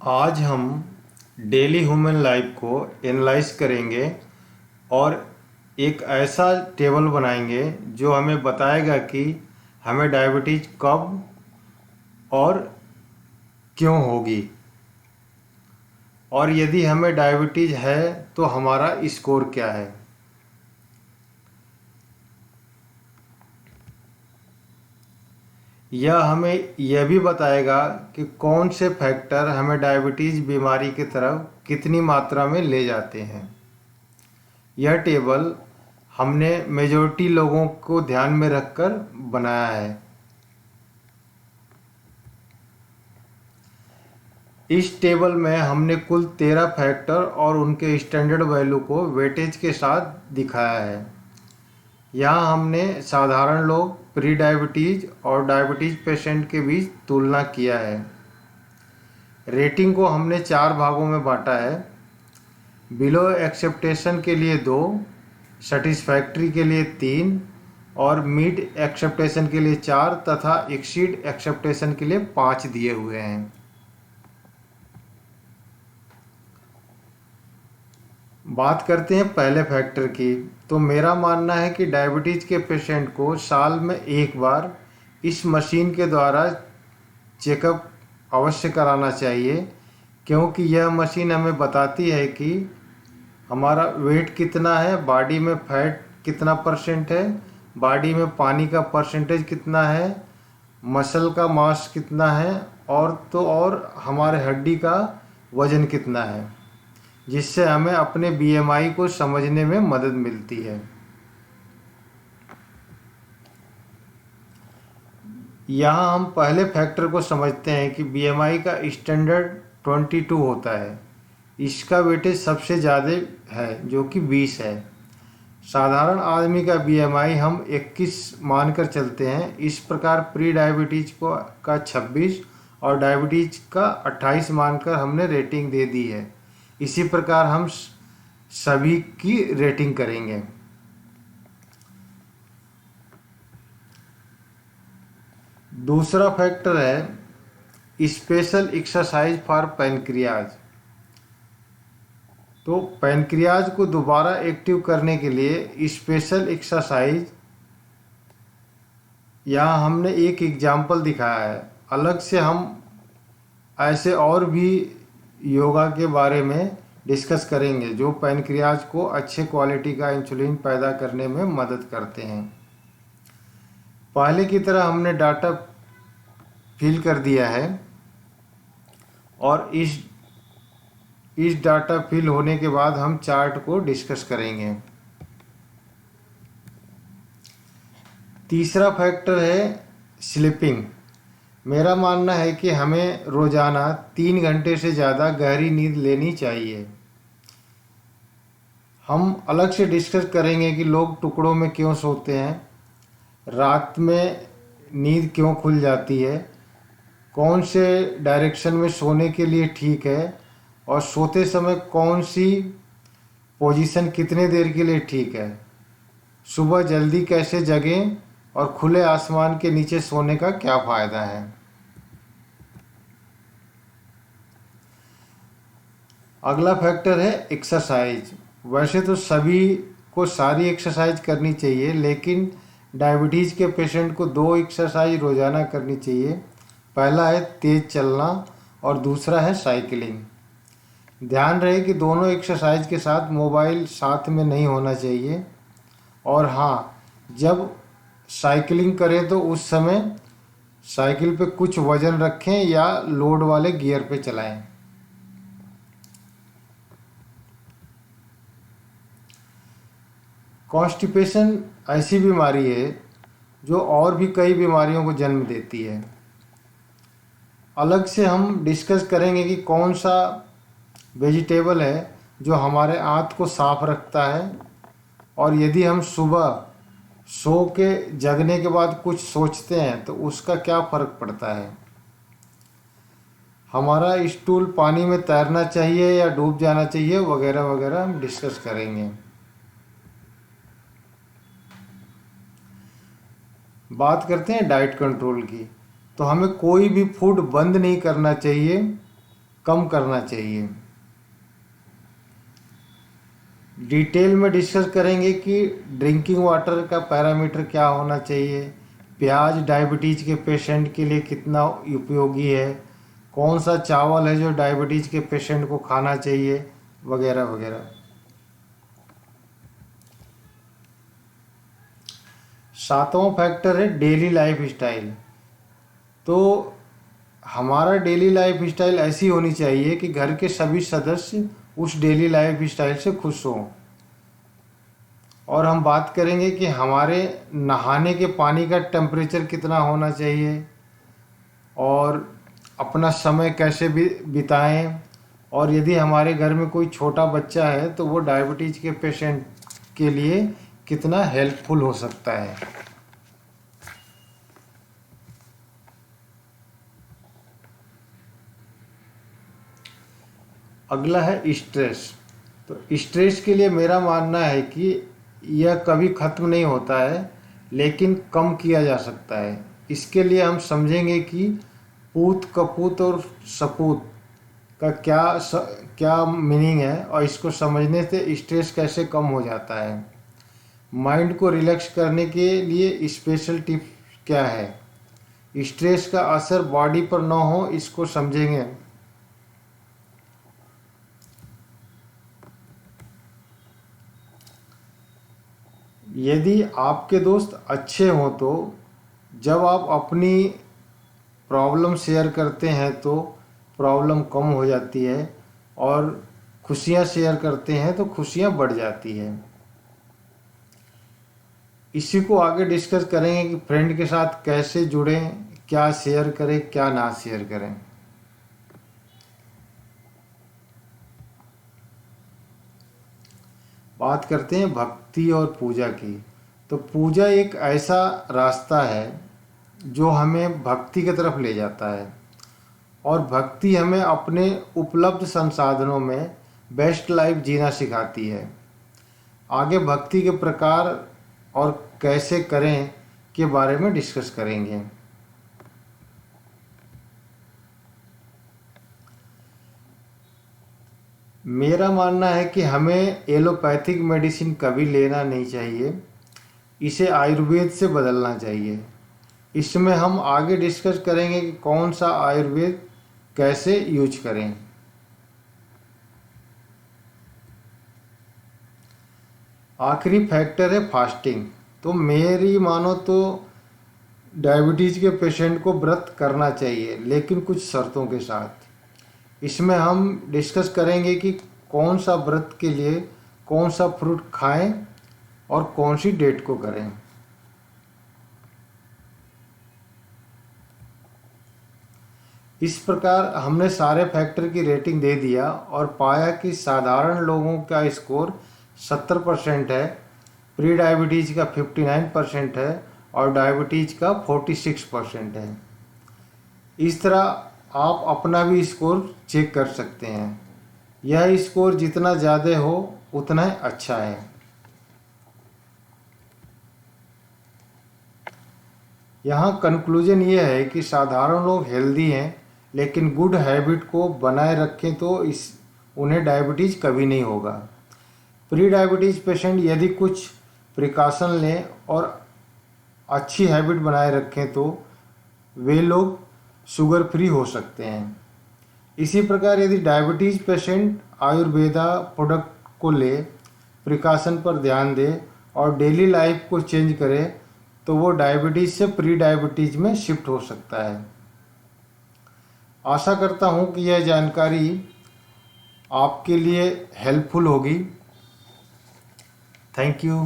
आज हम daily human life को एनालाइज करेंगे और एक ऐसा टेबल बनाएंगे जो हमें बताएगा कि हमें डायबिटीज कब और क्यों होगी, और यदि हमें डायबिटीज है तो हमारा स्कोर क्या है। यह हमें यह भी बताएगा कि कौन से फैक्टर हमें डायबिटीज बीमारी की तरफ कितनी मात्रा में ले जाते हैं। यह टेबल हमने मेजॉरिटी लोगों को ध्यान में रखकर बनाया है। इस टेबल में हमने कुल 13 फैक्टर और उनके स्टैंडर्ड वैल्यू को वेटेज के साथ दिखाया है। यहाँ हमने साधारण लोग, प्री डायबिटीज और डायबिटीज पेशेंट के बीच तुलना किया है। रेटिंग को हमने 4 भागों में बांटा है। बिलो एक्सेप्टेशन के लिए 2, सेटिस्फैक्ट्री के लिए 3 और मीट एक्सेप्टेशन के लिए 4 तथा एक्सीड एक्सेप्टेशन के लिए 5 दिए हुए हैं। बात करते हैं पहले फैक्टर की। तो मेरा मानना है कि डायबिटीज़ के पेशेंट को साल में एक बार इस मशीन के द्वारा चेकअप अवश्य कराना चाहिए, क्योंकि यह मशीन हमें बताती है कि हमारा वेट कितना है, बॉडी में फैट कितना परसेंट है, बॉडी में पानी का परसेंटेज कितना है, मसल का मास कितना है और हमारे हड्डी का वज़न कितना है, जिससे हमें अपने बीएमआई को समझने में मदद मिलती है। यहाँ हम पहले फैक्टर को समझते हैं कि बीएमआई का स्टैंडर्ड 22 होता है। इसका वेटेज सबसे ज़्यादा है जो कि 20 है। साधारण आदमी का बीएमआई हम 21 मानकर चलते हैं। इस प्रकार प्री डायबिटीज का 26 और डायबिटीज का 28 मानकर हमने रेटिंग दे दी है। इसी प्रकार हम सभी की रेटिंग करेंगे। दूसरा फैक्टर है स्पेशल एक्सरसाइज फॉर पैनक्रियाज। तो पैनक्रियाज को दोबारा एक्टिव करने के लिए स्पेशल एक्सरसाइज, यहाँ हमने एक एग्जाम्पल दिखाया है। अलग से हम ऐसे और भी योगा के बारे में डिस्कस करेंगे जो पैनक्रियाज को अच्छे क्वालिटी का इंसुलिन पैदा करने में मदद करते हैं। पहले की तरह हमने डाटा फिल कर दिया है और इस डाटा फिल होने के बाद हम चार्ट को डिस्कस करेंगे। तीसरा फैक्टर है स्लीपिंग। मेरा मानना है कि हमें रोज़ाना 3 घंटे से ज़्यादा गहरी नींद लेनी चाहिए। हम अलग से डिस्कस करेंगे कि लोग टुकड़ों में क्यों सोते हैं, रात में नींद क्यों खुल जाती है, कौन से डायरेक्शन में सोने के लिए ठीक है और सोते समय कौन सी पोजीशन कितने देर के लिए ठीक है, सुबह जल्दी कैसे जगें और खुले आसमान के नीचे सोने का क्या फ़ायदा है। अगला फैक्टर है एक्सरसाइज। वैसे तो सभी को सारी एक्सरसाइज करनी चाहिए, लेकिन डायबिटीज़ के पेशेंट को 2 एक्सरसाइज रोज़ाना करनी चाहिए। पहला है तेज़ चलना और दूसरा है साइकिलिंग। ध्यान रहे कि दोनों एक्सरसाइज के साथ मोबाइल साथ में नहीं होना चाहिए। और हाँ, जब साइकिलिंग करें तो उस समय साइकिल पे कुछ वज़न रखें या लोड वाले गियर पे चलाएं। कॉन्स्टिपेशन ऐसी बीमारी है जो और भी कई बीमारियों को जन्म देती है। अलग से हम डिस्कस करेंगे कि कौन सा वेजिटेबल है जो हमारे आंत को साफ रखता है, और यदि हम सुबह सो के जगने के बाद कुछ सोचते हैं तो उसका क्या फ़र्क पड़ता है। हमारा स्टूल पानी में तैरना चाहिए या डूब जाना चाहिए, वगैरह वगैरह हम डिस्कस करेंगे। बात करते हैं डाइट कंट्रोल की। तो हमें कोई भी फूड बंद नहीं करना चाहिए कम करना चाहिए। डिटेल में डिस्कस करेंगे कि ड्रिंकिंग वाटर का पैरामीटर क्या होना चाहिए, प्याज डायबिटीज़ के पेशेंट के लिए कितना उपयोगी है, कौन सा चावल है जो डायबिटीज़ के पेशेंट को खाना चाहिए, वगैरह वगैरह। सातवां फैक्टर है डेली लाइफ स्टाइल। तो हमारा डेली लाइफ स्टाइल ऐसी होनी चाहिए कि घर के सभी सदस्य उस डेली लाइफ स्टाइल से खुश हों। और हम बात करेंगे कि हमारे नहाने के पानी का टेम्परेचर कितना होना चाहिए, और अपना समय कैसे भी बिताएं, और यदि हमारे घर में कोई छोटा बच्चा है तो वो डायबिटीज़ के पेशेंट के लिए कितना हेल्पफुल हो सकता है। अगला है स्ट्रेस। तो स्ट्रेस के लिए मेरा मानना है कि यह कभी ख़त्म नहीं होता है, लेकिन कम किया जा सकता है। इसके लिए हम समझेंगे कि पूत कपूत और सपूत का क्या मीनिंग है, और इसको समझने से स्ट्रेस कैसे कम हो जाता है। माइंड को रिलैक्स करने के लिए स्पेशल टिप क्या है, स्ट्रेस का असर बॉडी पर न हो इसको समझेंगे। यदि आपके दोस्त अच्छे हों तो जब आप अपनी प्रॉब्लम शेयर करते हैं तो प्रॉब्लम कम हो जाती है, और खुशियां शेयर करते हैं तो खुशियां बढ़ जाती हैं। इसी को आगे डिस्कस करेंगे कि फ्रेंड के साथ कैसे जुड़ें, क्या शेयर करें क्या ना शेयर करें। बात करते हैं भक्ति और पूजा की। तो पूजा एक ऐसा रास्ता है जो हमें भक्ति की तरफ ले जाता है, और भक्ति हमें अपने उपलब्ध संसाधनों में बेस्ट लाइफ जीना सिखाती है। आगे भक्ति के प्रकार और कैसे करें के बारे में डिस्कस करेंगे। मेरा मानना है कि हमें एलोपैथिक मेडिसिन कभी लेना नहीं चाहिए, इसे आयुर्वेद से बदलना चाहिए। इसमें हम आगे डिस्कस करेंगे कि कौन सा आयुर्वेद कैसे यूज करें। आखिरी फैक्टर है फास्टिंग। तो मेरी मानो तो डायबिटीज़ के पेशेंट को व्रत करना चाहिए, लेकिन कुछ शर्तों के साथ। इसमें हम डिस्कस करेंगे कि कौन सा व्रत के लिए कौन सा फ्रूट खाएं और कौन सी डेट को करें। इस प्रकार हमने सारे फैक्टर की रेटिंग दे दिया और पाया कि साधारण लोगों का स्कोर 70% है, प्री डायबिटीज़ का 59% है और डायबिटीज़ का 46% है। इस तरह आप अपना भी स्कोर चेक कर सकते हैं। यह स्कोर जितना ज़्यादा हो उतना ही अच्छा है। यहाँ कंक्लूजन ये है कि साधारण लोग हेल्दी हैं, लेकिन गुड हैबिट को बनाए रखें तो उन्हें डायबिटीज़ कभी नहीं होगा। प्री डायबिटीज़ पेशेंट यदि कुछ प्रिकॉशन लें और अच्छी हैबिट बनाए रखें तो वे लोग शुगर फ्री हो सकते हैं। इसी प्रकार यदि डायबिटीज़ पेशेंट आयुर्वेदा प्रोडक्ट को ले, प्रिकॉशन पर ध्यान दे और डेली लाइफ को चेंज करे तो वो डायबिटीज़ से प्री डायबिटीज़ में शिफ्ट हो सकता है। आशा करता हूँ कि यह जानकारी आपके लिए हेल्पफुल होगी। Thank you.